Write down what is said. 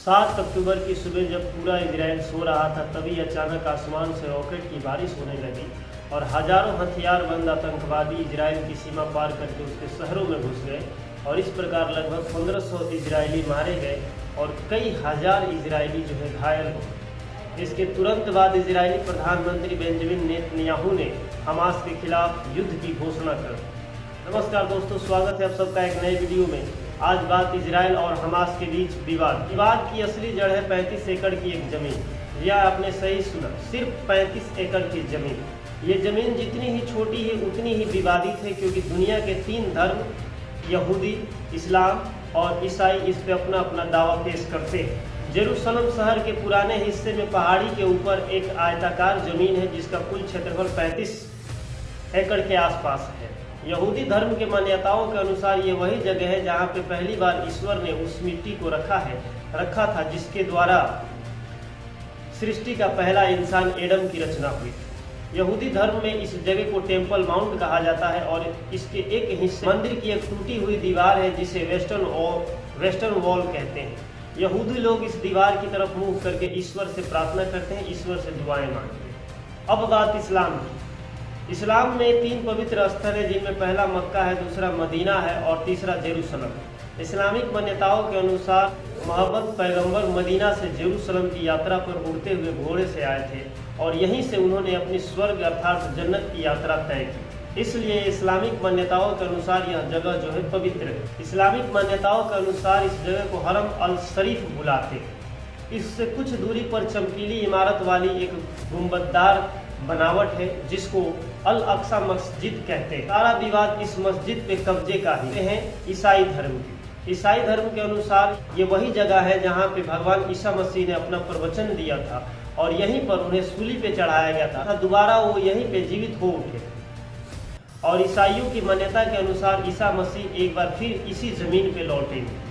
7 अक्टूबर की सुबह जब पूरा इजराइल सो रहा था तभी अचानक आसमान से रॉकेट की बारिश होने लगी और हजारों हथियारबंद आतंकवादी इजराइल की सीमा पार करके उसके शहरों में घुस गए और इस प्रकार लगभग 1500 इजरायली मारे गए और कई हजार इजरायली जो है घायल हो गए। इसके तुरंत बाद इजरायली प्रधानमंत्री बेंजामिन नेतन्याहू ने हमास के खिलाफ युद्ध की घोषणा कर दी। नमस्कार दोस्तों, स्वागत है आप सबका एक नए वीडियो में। आज बात इजराइल और हमास के बीच विवाद की असली जड़ है 35 एकड़ की एक जमीन। यह आपने सही सुना, सिर्फ 35 एकड़ की जमीन। ये जमीन जितनी ही छोटी है उतनी ही विवादित है, क्योंकि दुनिया के 3 धर्म यहूदी, इस्लाम और ईसाई इस पे अपना अपना दावा पेश करते हैं। जेरूसलम शहर के पुराने हिस्से में पहाड़ी के ऊपर एक आयताकार जमीन है जिसका कुल क्षेत्रफल 35 एकड़ के आसपास है। यहूदी धर्म के मान्यताओं के अनुसार ये वही जगह है जहाँ पे पहली बार ईश्वर ने उस मिट्टी को रखा था जिसके द्वारा सृष्टि का पहला इंसान एडम की रचना हुई थी। यहूदी धर्म में इस जगह को टेम्पल माउंट कहा जाता है और इसके एक हिस्से मंदिर की एक टूटी हुई दीवार है जिसे वेस्टर्न वॉल कहते हैं। यहूदी लोग इस दीवार की तरफ मुंह करके ईश्वर से प्रार्थना करते हैं, ईश्वर से दुआएं मांगते हैं। अब बात इस्लाम की। इस्लाम में 3 पवित्र स्थल है जिनमें पहला मक्का है, दूसरा मदीना है और तीसरा जेरूसलम। इस्लामिक मान्यताओं के अनुसार मोहम्मद पैगंबर मदीना से जेरूसलम की यात्रा पर उड़ते हुए घोड़े से आए थे और यहीं से उन्होंने अपनी स्वर्ग अर्थात जन्नत की यात्रा तय की। इसलिए इस्लामिक मान्यताओं के अनुसार यह जगह जो है पवित्र है। इस्लामिक मान्यताओं के अनुसार इस जगह को हरम अल शरीफ बुलाते हैं। इससे कुछ दूरी पर चमकीली इमारत वाली एक गुंबददार बनावट है जिसको अल अक्सा मस्जिद कहते हैं। सारा विवाद इस मस्जिद पे कब्जे का ही है ईसाई धर्म की। ईसाई धर्म के अनुसार ये वही जगह है जहाँ पे भगवान ईसा मसीह ने अपना प्रवचन दिया था और यहीं पर उन्हें सूली पे चढ़ाया गया था। दोबारा वो यहीं पे जीवित हो उठे और ईसाइयों की मान्यता के अनुसार ईसा मसीह एक बार फिर इसी जमीन पे लौटेंगे।